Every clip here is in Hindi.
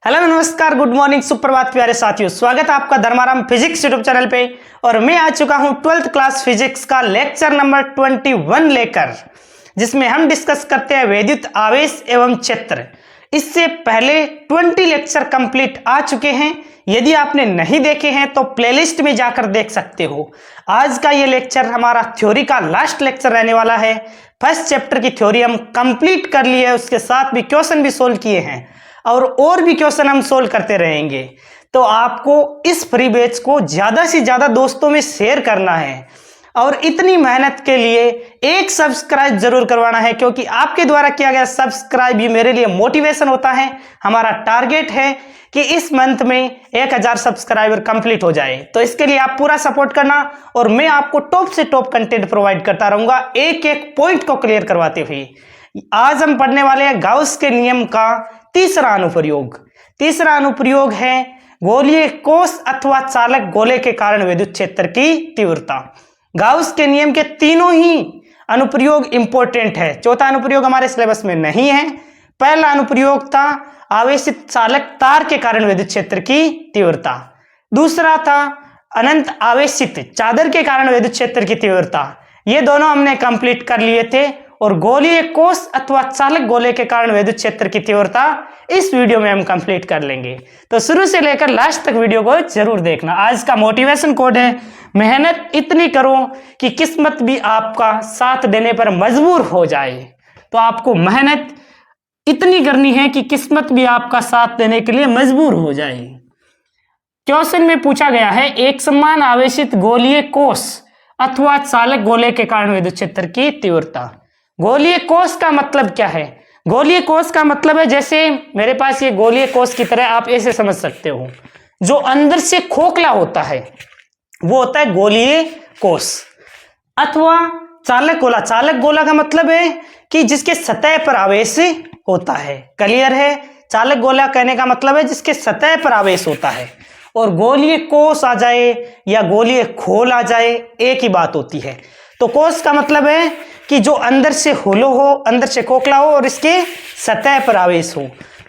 हेलो नमस्कार, गुड मॉर्निंग, सुप्रभात प्यारे साथियों। स्वागत है आपका धर्माराम फिजिक्स यूट्यूब चैनल पे। और मैं आ चुका हूं 12th क्लास फिजिक्स का लेक्चर नंबर 21 लेकर, जिसमें हम डिस्कस करते हैं वैद्युत आवेश एवं क्षेत्र। इससे पहले 20 लेक्चर कंप्लीट आ चुके हैं। यदि आपने नहीं देखे हैं तो प्लेलिस्ट में जाकर देख सकते हो। आज का ये लेक्चर हमारा थ्योरी का लास्ट लेक्चर रहने वाला है। फर्स्ट चैप्टर की थ्योरी हम कंप्लीट कर ली है, उसके साथ भी क्वेश्चन भी सोल्व किए हैं और भी क्वेश्चन हम सोल्व करते रहेंगे। तो आपको इस फ्री बैच को ज्यादा से ज्यादा दोस्तों में शेयर करना है और इतनी मेहनत के लिए एक सब्सक्राइब जरूर करवाना है, क्योंकि आपके द्वारा किया गया सब्सक्राइब भी मेरे लिए मोटिवेशन होता है। हमारा टारगेट है कि इस मंथ में 1000 सब्सक्राइबर कंप्लीट हो जाए। तो इसके लिए आप पूरा सपोर्ट करना और मैं आपको टॉप से टॉप कंटेंट प्रोवाइड करता रहूंगा, एक एक पॉइंट को क्लियर करवाते हुए। आज हम पढ़ने वाले हैं गाउस के नियम का तीसरा अनुप्रयोग। तीसरा अनुप्रयोग है गोलीय कोष अथवा चालक गोले के कारण विद्युत क्षेत्र की तीव्रता। गाउस के नियम के तीनों ही अनुप्रयोग इंपॉर्टेंट है। चौथा अनुप्रयोग हमारे सिलेबस में नहीं है। पहला अनुप्रयोग था आवेशित चालक तार के कारण विद्युत क्षेत्र की तीव्रता। दूसरा था अनंत आवेशित चादर के कारण विद्युत क्षेत्र की तीव्रता। ये दोनों हमने कंप्लीट कर लिए थे। और गोलीय कोष अथवा चालक गोले के कारण विद्युत क्षेत्र की तीव्रता इस वीडियो में हम कंप्लीट कर लेंगे। तो शुरू से लेकर लास्ट तक वीडियो को जरूर देखना। आज का मोटिवेशन कोड है, मेहनत इतनी करो कि किस्मत भी आपका साथ देने पर मजबूर हो जाए। तो आपको मेहनत इतनी करनी है कि किस्मत भी आपका साथ देने के लिए मजबूर हो जाए। क्वेश्चन में पूछा गया है, एक समान आवेशित गोलीय कोष अथवा चालक गोले के कारण विद्युत क्षेत्र की तीव्रता। गोलीय कोष का मतलब क्या है? गोलीय कोष का मतलब है, जैसे मेरे पास ये गोलीय कोष की तरह आप ऐसे समझ सकते हो, जो अंदर से खोखला होता है वो होता है गोलीय कोष। अथवा चालक गोला, चालक गोला का मतलब है कि जिसके सतह पर आवेश होता है। क्लियर है? चालक गोला कहने का मतलब है जिसके सतह पर आवेश होता है। और गोलीय कोष आ जाए या गोलीय खोल आ जाए, एक ही बात होती है। तो कोष का मतलब है कि जो अंदर से होलो हो, अंदर से खोखला हो और इसके सतह पर आवेश हो।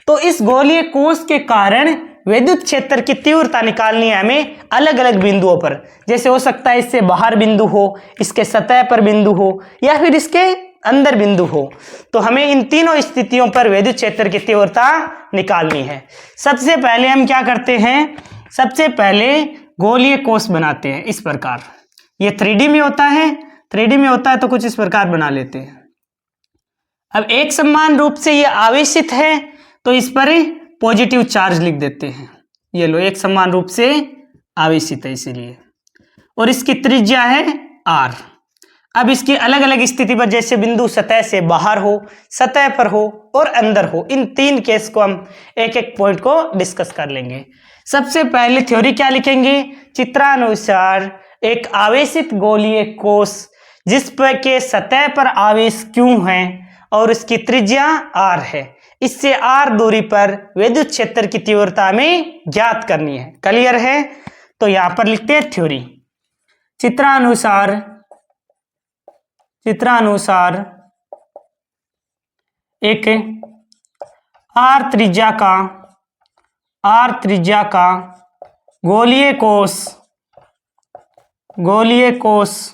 तो इस गोलीय कोष के कारण विद्युत क्षेत्र की तीव्रता निकालनी है हमें अलग अलग बिंदुओं पर। जैसे हो सकता है इससे बाहर बिंदु हो, इसके सतह पर बिंदु हो, या फिर इसके अंदर बिंदु हो। तो हमें इन तीनों स्थितियों पर विद्युत क्षेत्र की तीव्रता निकालनी है। सबसे पहले हम क्या करते हैं, सबसे पहले गोलीय कोष बनाते हैं इस प्रकार। ये 3D में होता है, 3D में होता है तो कुछ इस प्रकार बना लेते हैं। अब एक समान रूप से ये आवेशित है तो इस पर पॉजिटिव चार्ज लिख देते हैं। ये लो, एक समान रूप से आवेशित है इसीलिए। और इसकी त्रिज्या है r। अब इसकी अलग अलग स्थिति पर, जैसे बिंदु सतह से बाहर हो, सतह पर हो और अंदर हो, इन तीन केस को हम एक एक पॉइंट को डिस्कस कर लेंगे। सबसे पहले थ्योरी क्या लिखेंगे, चित्रानुसार एक आवेशित गोलीय कोष जिस पर के सतह पर आवेश Q है और इसकी त्रिज्या r है, इससे r दूरी पर विद्युत क्षेत्र की तीव्रता हमें ज्ञात करनी है। क्लियर है? तो यहां पर लिखते हैं थ्योरी। चित्रानुसार एक r त्रिज्या का गोलीय कोष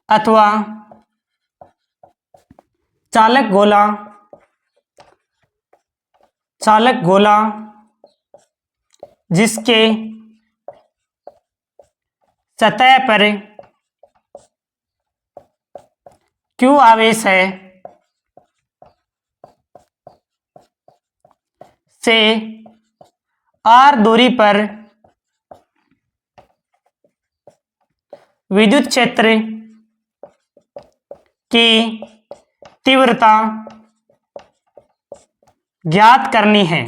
अथवा चालक गोला जिसके सतह पर Q आवेश है से r दूरी पर विद्युत क्षेत्र की तीव्रता ज्ञात करनी है।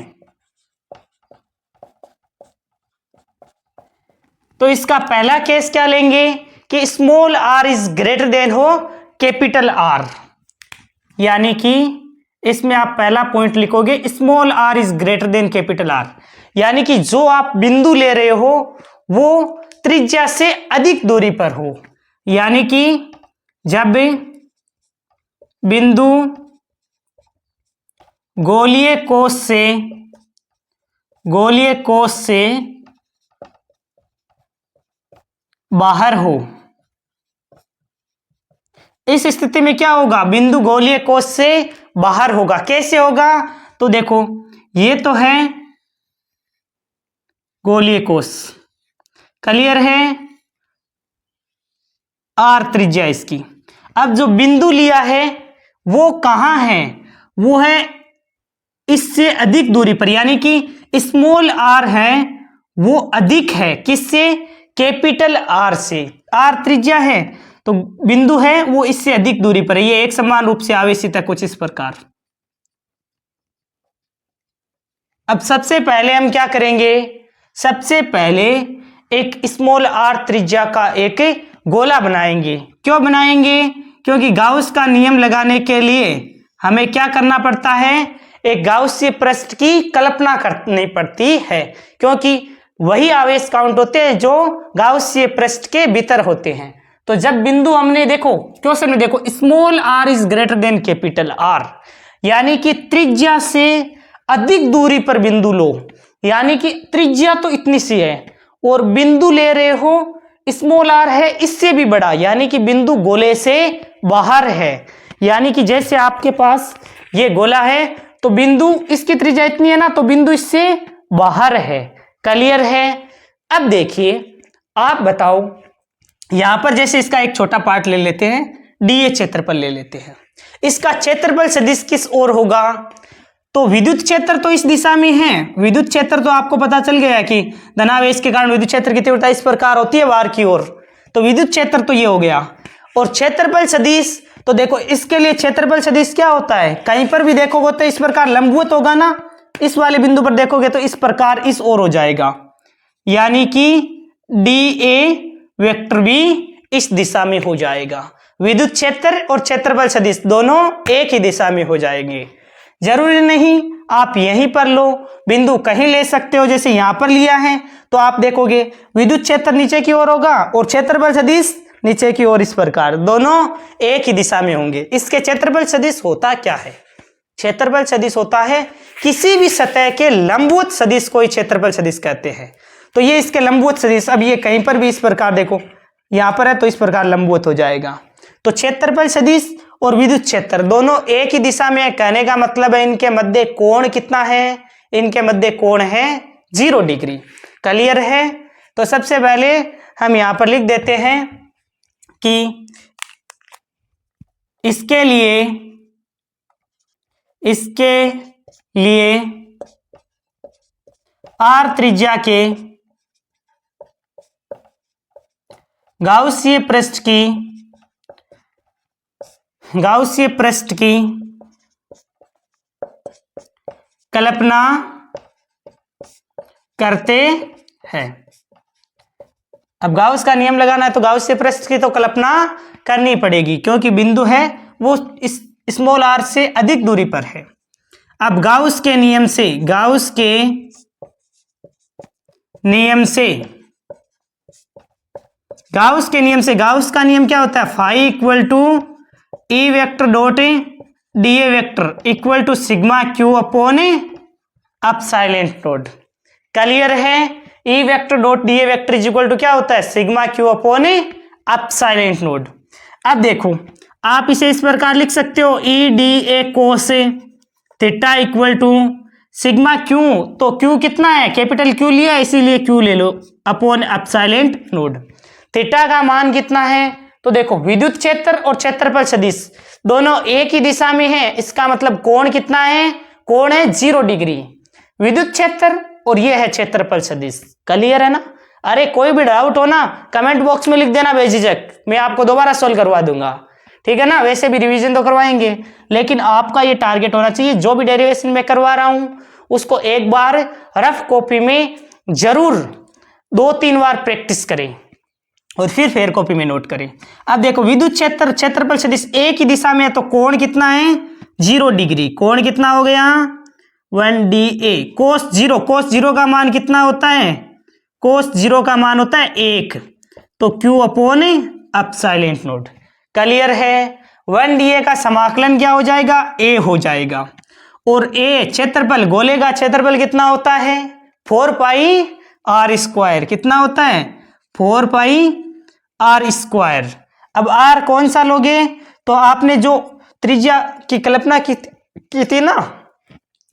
तो इसका पहला केस क्या लेंगे कि small r is greater then हो कैपिटल R, यानी कि इसमें आप पहला पॉइंट लिखोगे small r is greater than capital R, यानी कि जो आप बिंदु ले रहे हो वो त्रिज्या से अधिक दूरी पर हो। यानी कि जब बिंदु गोलीय कोश से बाहर हो। इस स्थिति में क्या होगा, बिंदु गोलीय कोश से बाहर होगा। कैसे होगा, तो देखो ये तो है गोलीय कोश, क्लियर है, आर त्रिज्या इसकी। अब जो बिंदु लिया है वो कहां है, वो है इससे अधिक दूरी पर, यानी कि स्मॉल आर है वो अधिक है किससे, कैपिटल आर से। आर त्रिज्या है तो बिंदु है वो इससे अधिक दूरी पर है। ये एक समान रूप से आवेशित है कुछ इस प्रकार। अब सबसे पहले हम क्या करेंगे, सबसे पहले एक स्मॉल आर त्रिज्या का एक गोला बनाएंगे। क्यों बनाएंगे, क्योंकि गाउस का नियम लगाने के लिए हमें क्या करना पड़ता है, एक गाउसीय पृष्ठ की कल्पना करनी पड़ती है, क्योंकि वही आवेश काउंट होते हैं जो गाउसीय पृष्ठ के भीतर होते हैं। तो जब बिंदु हमने देखो, क्वेश्चन में देखो small R is greater than capital R, यानी कि त्रिज्या से अधिक दूरी पर बिंदु लो, यानी कि त्रिज्या तो इतनी सी है और बिंदु ले रहे हो स्मॉल आर है इससे भी बड़ा, यानी कि बिंदु गोले से बाहर है। यानी कि जैसे आपके पास ये गोला है तो बिंदु इसकी त्रिज्या इतनी है ना, तो बिंदु इससे बाहर है, क्लियर है। अब देखिए आप बताओ, यहां पर जैसे इसका एक छोटा पार्ट ले लेते हैं, डीए क्षेत्रफल ले लेते हैं। इसका क्षेत्रफल सदिश किस ओर होगा, तो विद्युत क्षेत्र तो इस दिशा में है। विद्युत क्षेत्र तो आपको पता चल गया है कि धनावेश के कारण विद्युत क्षेत्र की तीव्रता इस प्रकार होती है बाहर की ओर, तो विद्युत क्षेत्र तो ये हो गया। और क्षेत्रफल सदिश, तो देखो इसके लिए क्षेत्रफल सदिश क्या होता है, कहीं पर भी देखोगे तो इस प्रकार लंबवत होगा ना, इस वाले बिंदु पर देखोगे तो इस प्रकार इस ओर हो जाएगा, यानी कि डी ए वेक्टर भी इस दिशा में हो जाएगा। विद्युत क्षेत्र और क्षेत्रफल सदिश दोनों एक ही दिशा में हो जाएंगे। जरूरी नहीं आप यहीं पर लो, बिंदु कहीं ले सकते हो, जैसे यहां पर लिया है तो आप देखोगे विद्युत क्षेत्र नीचे की ओर होगा और क्षेत्रफल सदिश नीचे की ओर, इस प्रकार दोनों एक ही दिशा में होंगे। इसके क्षेत्रफल सदिश होता क्या है, क्षेत्रफल सदिश होता है किसी भी सतह के लंबवत सदिश को ही क्षेत्रफल सदिश कहते हैं। तो ये इसके लंबवत सदिश, अब ये कहीं पर भी इस प्रकार देखो यहां पर है तो इस प्रकार लंबवत हो जाएगा। तो क्षेत्रफल सदिश और विद्युत क्षेत्र दोनों एक ही दिशा में है, कहने का मतलब है इनके मध्य कोण कितना है, इनके मध्य कोण है 0 डिग्री, क्लियर है। तो सबसे पहले हम यहां पर लिख देते हैं कि इसके लिए आर त्रिज्या के गाउसीय पृष्ठ की कल्पना करते हैं। अब गाउस का नियम लगाना है तो गाउसीय पृष्ठ की तो कल्पना करनी पड़ेगी, क्योंकि बिंदु है वो इस स्मॉल आर से अधिक दूरी पर है। अब गाउस के नियम से गाउस का नियम क्या होता है, phi equal to E vector dot D A vector equal to sigma Q upon epsilon naught, clear है। E vector dot D A vector is equal to क्या होता है, sigma Q upon epsilon not. अब देखो आप इसे इस प्रकार लिख सकते हो, E D A cos theta equal to sigma Q, तो क्यू कितना है, कैपिटल क्यू लिया इसीलिए क्यू ले लो, अपॉन एप्सिलॉन नॉट। थीटा का मान कितना है, तो देखो विद्युत क्षेत्र और क्षेत्रफल सदिश दोनों एक ही दिशा में है, इसका मतलब कोण कितना है, कोण है 0 डिग्री। विद्युत क्षेत्र और ये है क्षेत्रफल सदिश, क्लियर है ना। अरे कोई भी डाउट हो ना कमेंट बॉक्स में लिख देना बेझिझक, मैं आपको दोबारा सोल्व करवा दूंगा, ठीक है ना। वैसे भी रिवीजन तो करवाएंगे, लेकिन आपका ये टारगेट होना चाहिए जो भी डेरिवेशन मैं करवा रहा हूं उसको एक बार रफ कॉपी में जरूर 2-3 बार प्रैक्टिस करें और फिर फेयर कॉपी में नोट करें। अब देखो विद्युत क्षेत्र क्षेत्रफल सदिश एक ही दिशा में है तो कोण कितना है 0 डिग्री, कोण कितना हो गया 1 कोस 0 का मान कितना होता है, कोस 0 का मान होता है 1, तो Q upon epsilon naught, clear है। 1 DA का समाकलन क्या हो जाएगा, A हो जाएगा। और ए क्षेत्रफल, गोले का क्षेत्रफल कितना होता है 4 पाई आर स्क्वायर। कितना होता है 4 पाई आर स्क्वायर। अब आर कौन सा लोगे, तो आपने जो त्रिज्या की कल्पना की थी ना,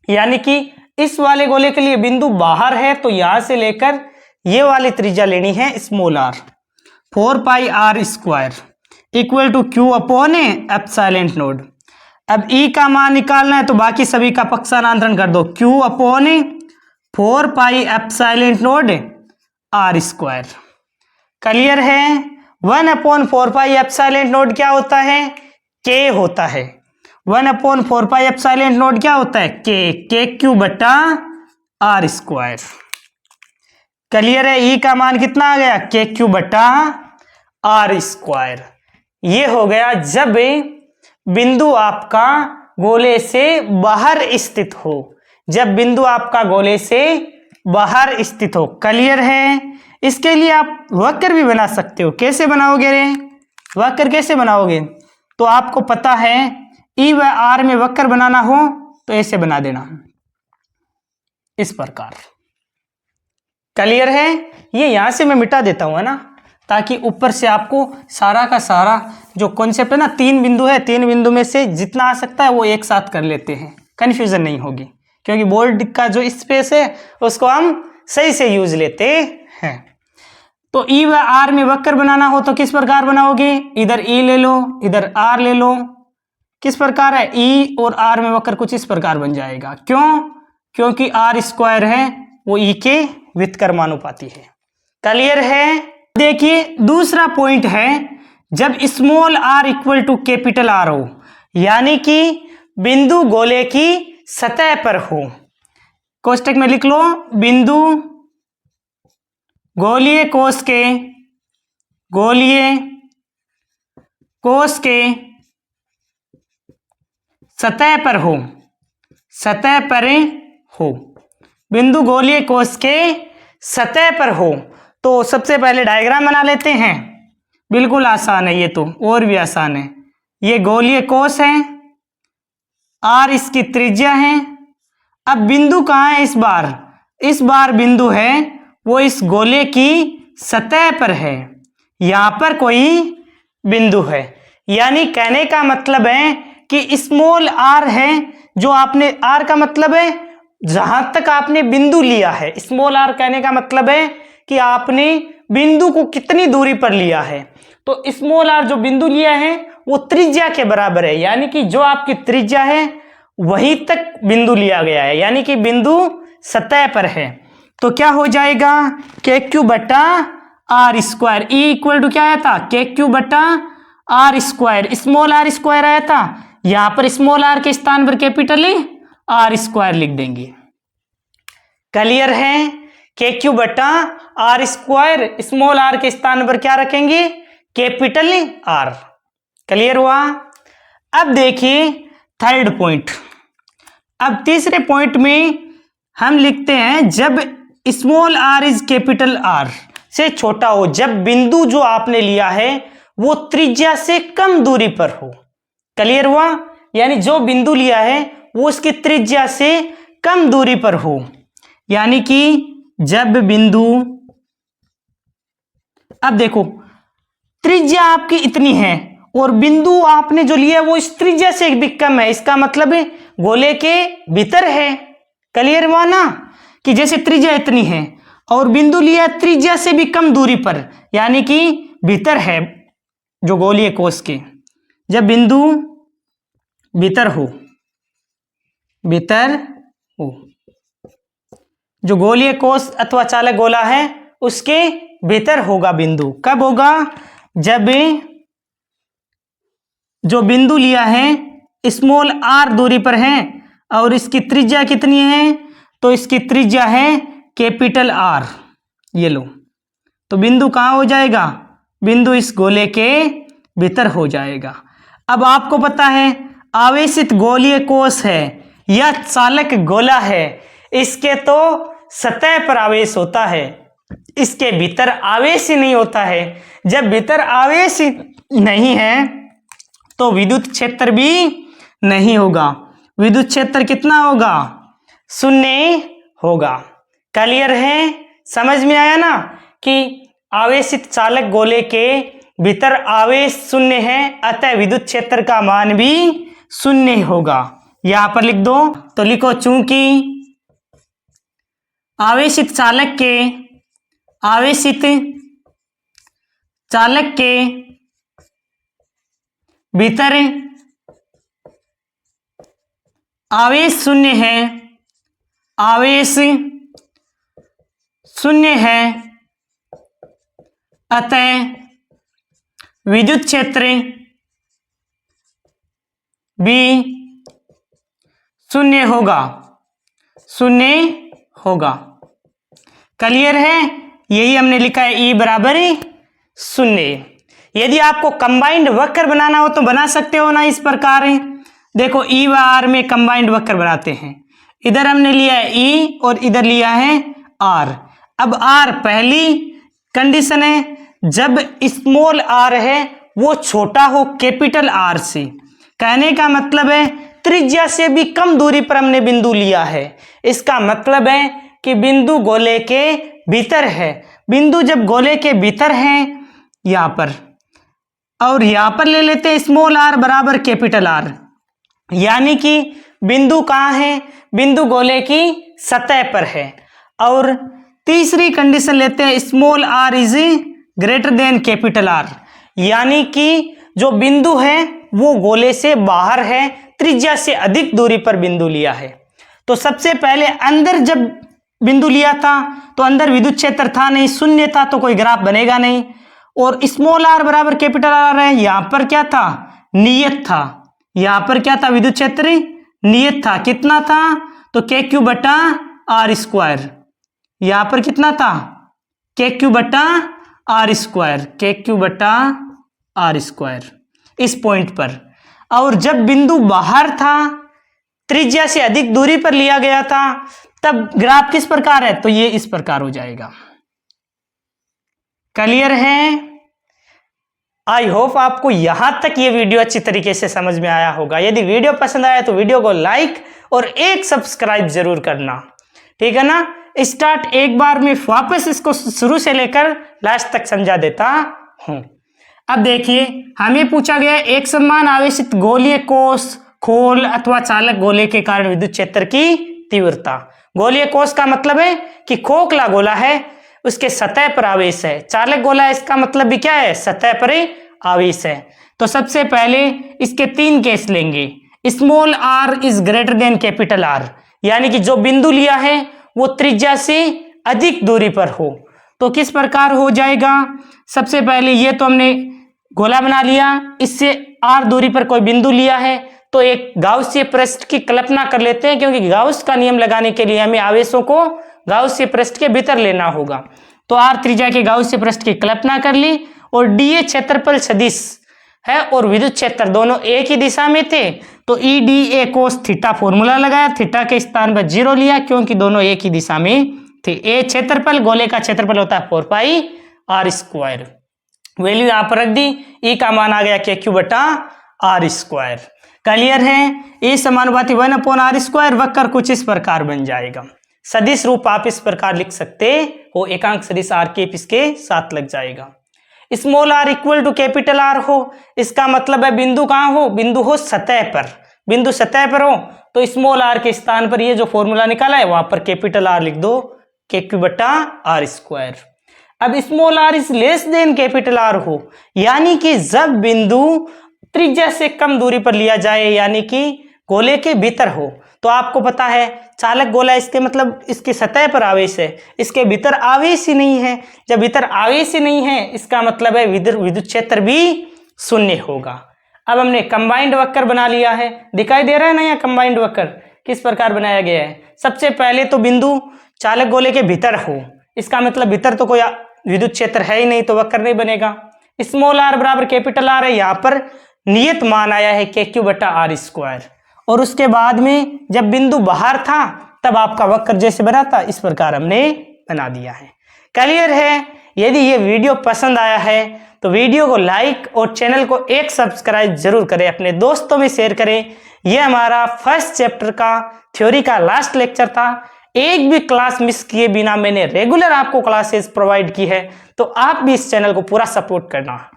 यानी कि इस वाले गोले के लिए बिंदु बाहर है तो यहां से लेकर ये वाली त्रिज्या लेनी है small R. 4 pi R square equal to Q upon epsilon not. अब ई का मान निकालना है तो बाकी सभी का पक्षांतरण कर दो, Q upon 4 pi epsilon nought R square. Clear है। 1/4 पाई एप्सिलॉन नॉट क्या होता है, के होता है। 1/4 पाई एप्सिलॉन नॉट क्या होता है, के क्यू बटा आर स्क्वायर। क्लियर है। ई का मान कितना आ गया, के क्यू बटा आर स्क्वायर। ये हो गया जब बिंदु आपका गोले से बाहर स्थित हो, जब बिंदु आपका गोले से बाहर स्थित हो। क्लियर है। इसके लिए आप वक्र भी बना सकते हो। कैसे बनाओगे रे, वक्र कैसे बनाओगे, तो आपको पता है ई व आर में वक्र बनाना हो तो ऐसे बना देना, इस प्रकार। क्लियर है। ये यहां से मैं मिटा देता हूं, है ना, ताकि ऊपर से आपको सारा का सारा जो कॉन्सेप्ट है ना, 3 बिंदु है, 3 बिंदु में से जितना आ सकता है वो एक साथ कर लेते हैं, कंफ्यूजन नहीं होगी, क्योंकि बोर्ड का जो स्पेस है उसको हम सही से यूज लेते हैं। तो ई व आर में वक्र बनाना हो तो किस प्रकार बनाओगे, इधर ई ले लो, इधर आर ले लो। किस प्रकार है, ई और आर में वक्र कुछ इस प्रकार बन जाएगा। क्यों, क्योंकि आर स्क्वायर है वो ई के व्युत्क्रमानुपाती है। क्लियर है। देखिए दूसरा पॉइंट है, जब small R equal to capital R हो, यानी कि बिंदु गोले की सतह पर हो। कोष्टक में लिख लो, बिंदु गोलीय कोश के सतह पर हो, सतह पर हो, बिंदु गोलीय कोश के सतह पर हो। तो सबसे पहले डायग्राम बना लेते हैं। बिल्कुल आसान है ये, तो और भी आसान है। ये गोलीय कोश है, आर इसकी त्रिज्या है। अब बिंदु कहाँ है, इस बार बिंदु है वो इस गोले की सतह पर है, यहां पर कोई बिंदु है। यानी कहने का मतलब है कि स्मॉल आर है, जो आपने, आर का मतलब है जहां तक आपने बिंदु लिया है। स्मॉल आर कहने का मतलब है कि आपने बिंदु को कितनी दूरी पर लिया है। तो स्मॉल आर जो बिंदु लिया है वो त्रिज्या के बराबर है, यानी कि जो आपकी त्रिज्या है वहीं तक बिंदु लिया गया है, यानी कि बिंदु सतह पर है। तो क्या हो जाएगा, के क्यू बटा R square. E equal to क्या आया था, के क्यू बटा R square. Small R square आया था, यहां पर स्मॉल आर के स्थान पर कैपिटल आर स्क्वायर लिख देंगे। क्लियर है। के क्यू बटा आर स्क्वायर, स्मॉल आर के स्थान पर क्या रखेंगे, कैपिटल आर। क्लियर हुआ। अब देखिए थर्ड पॉइंट। अब तीसरे पॉइंट में हम लिखते हैं, जब small R is capital R से छोटा हो, जब बिंदु जो आपने लिया है वो त्रिज्या से कम दूरी पर हो। क्लियर हुआ। यानी जो बिंदु लिया है वो उसकी त्रिज्या से कम दूरी पर हो, यानी कि जब बिंदु, अब देखो त्रिज्या आपकी इतनी है और बिंदु आपने जो लिया है वो इस त्रिज्या से भी कम है, इसका मतलब है गोले के भीतर है। क्लियर हुआ ना, कि जैसे त्रिज्या इतनी है और बिंदु लिया त्रिज्या से भी कम दूरी पर, यानी कि भीतर है जो गोलीय कोश के। जब बिंदु भीतर हो, जो गोलीय कोश अथवा चालक गोला है उसके भीतर होगा बिंदु। कब होगा, जब जो बिंदु लिया है स्मॉल आर दूरी पर है और इसकी त्रिज्या कितनी है, तो इसकी त्रिज्या है कैपिटल आर। ये लो, तो बिंदु कहाँ हो जाएगा, बिंदु इस गोले के भीतर हो जाएगा। अब आपको पता है आवेशित गोलीय कोश है या चालक गोला है, इसके तो सतह पर आवेश होता है, इसके भीतर आवेश ही नहीं होता है। जब भीतर आवेश नहीं है तो विद्युत क्षेत्र भी नहीं होगा। विद्युत क्षेत्र कितना होगा, शून्य होगा। क्लियर है, समझ में आया ना कि आवेशित चालक गोले के भीतर आवेश शून्य है, अतः विद्युत क्षेत्र का मान भी शून्य होगा। यहां पर लिख दो, तो लिखो चूंकि आवेशित चालक के भीतर आवेश शून्य है, अतः विद्युत क्षेत्र भी शून्य होगा। क्लियर है, यही हमने लिखा है E बराबर शून्य। यदि आपको कंबाइंड वक्र बनाना हो तो बना सकते हो ना इस प्रकार। देखो E व R में कंबाइंड वक्र बनाते हैं, इधर हमने लिया है E और इधर लिया है R। अब R पहली कंडीशन है, जब स्मॉल r है वो छोटा हो कैपिटल R से। कहने का मतलब है त्रिज्या से भी कम दूरी पर हमने बिंदु लिया है। इसका मतलब है कि बिंदु गोले के भीतर है। बिंदु जब गोले के भीतर है यहां पर, और यहां पर ले लेते हैं स्मॉल r बराबर कैपिटल R, यानी कि बिंदु कहाँ है, बिंदु गोले की सतह पर है। और तीसरी कंडीशन लेते हैं small r is greater than capital R, यानी कि जो बिंदु है वो गोले से बाहर है, त्रिज्या से अधिक दूरी पर बिंदु लिया है। तो सबसे पहले अंदर जब बिंदु लिया था तो अंदर विद्युत क्षेत्र था नहीं, शून्य था, तो कोई ग्राफ बनेगा नहीं। और स्मॉल r बराबर कैपिटल R है, यहां पर क्या था, नियत था। यहां पर क्या था, विद्युत क्षेत्र नियत था। कितना था, तो KQ बटा R स्क्वायर। यहां पर कितना था, KQ बटा R स्क्वायर, KQ बटा R स्क्वायर इस पॉइंट पर। और जब बिंदु बाहर था, त्रिज्या से अधिक दूरी पर लिया गया था, तब ग्राफ किस प्रकार है, तो ये इस प्रकार हो जाएगा। क्लियर है, आई होप आपको यहां तक ये वीडियो अच्छी तरीके से समझ में आया होगा। यदि वीडियो पसंद आया तो वीडियो को लाइक और एक सब्सक्राइब जरूर करना, ठीक है ना। स्टार्ट एक बार में वापस इसको शुरू से लेकर लास्ट तक समझा देता हूं। अब देखिए, हमें पूछा गया एक समान आवेशित गोलीय कोश, खोल अथवा चालक गोले के कारण विद्युत क्षेत्र की तीव्रता। गोलीय कोश का मतलब है कि खोखला गोला है, उसके सतह पर आवेश है। चालक गोला इसका मतलब भी क्या है, सतह पर आवेश है। तो सबसे पहले इसके 3 केस लेंगे। Small r is greater than capital R, यानी कि जो बिंदु लिया है वो त्रिज्या से अधिक दूरी पर हो। तो किस प्रकार हो जाएगा, सबसे पहले ये तो हमने गोला बना लिया, इससे r दूरी पर कोई बिंदु लिया है, तो एक गाउसीय पृष्ठ की कल्पना कर लेते हैं, क्योंकि गाउस का नियम लगाने के लिए हमें आवेशों को गाउसीय पृष्ठ के भीतर लेना होगा। तो r त्रिज्या के गाउसीय पृष्ठ की कल्पना कर ली, और dA क्षेत्रफल सदिश है और विद्युत क्षेत्र दोनों एक ही दिशा में थे, तो EDA कोस थीटा फॉर्मूला लगाया, थीटा के स्थान पर 0 लिया क्योंकि दोनों एक ही दिशा में थे। A क्षेत्रफल, गोले का क्षेत्रफल होता है 4 पाई R स्क्वायर। वैल्यू यहां पर रख दी, E का मान आ गया KQ बटा R स्क्वायर। क्लियर है, E समानुपाती 1/R स्क्वायर। वक्र कुछ इस प्रकार बन जाएगा। सदिश रूप आप इस प्रकार लिख सकते हो, एकांक सदिश R के इसके साथ लग जाएगा। Small r equal to capital R हो, इसका मतलब है बिंदु कहाँ हो, बिंदु हो सतह पर। बिंदु सतह पर हो तो स्मॉल r के स्थान पर ये जो फॉर्मूला निकाला है वहां पर कैपिटल R लिख दो, KQ बटा R स्क्वायर। अब small r is less than capital R हो, यानी कि जब बिंदु त्रिज्या से कम दूरी पर लिया जाए, यानी कि गोले के भीतर हो, तो आपको पता है चालक गोला, इसके मतलब इसके सतह पर आवेश है, इसके भीतर आवेश ही नहीं है। जब भीतर आवेश ही नहीं है, इसका मतलब है विद्युत क्षेत्र भी शून्य होगा। अब हमने कंबाइंड वक्र बना लिया है, दिखाई दे रहा है ना यहाँ कंबाइंड वक्र किस प्रकार बनाया गया है। सबसे पहले तो बिंदु चालक गोले के भीतर हो, इसका मतलब भीतर तो कोई विद्युत क्षेत्र है ही नहीं, तो वक्र नहीं बनेगा। स्मॉल r बराबर कैपिटल R है, यहाँ पर नियत मान आया है KQ बटा R स्क्वायर। और उसके बाद में जब बिंदु बाहर था तब आपका वक्र जैसे बना था इस प्रकार हमने बना दिया है। क्लियर है, यदि ये वीडियो पसंद आया है तो वीडियो को लाइक और चैनल को एक सब्सक्राइब जरूर करें, अपने दोस्तों में शेयर करें ये हमारा फर्स्ट चैप्टर का थ्योरी का लास्ट लेक्चर था। एक भी क्लास मिस किए बिना मैंने रेगुलर आपको क्लासेस प्रोवाइड की है, तो आप भी इस चैनल को पूरा सपोर्ट करना।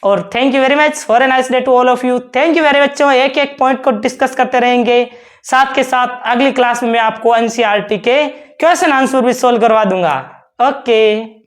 और thank you very much, for a nice day to all of you. Thank you very much. एक एक पॉइंट को डिस्कस करते रहेंगे, साथ के साथ अगली क्लास में मैं आपको एनसीईआरटी के क्वेश्चन आंसर भी सोल्व करवा दूंगा। ओके।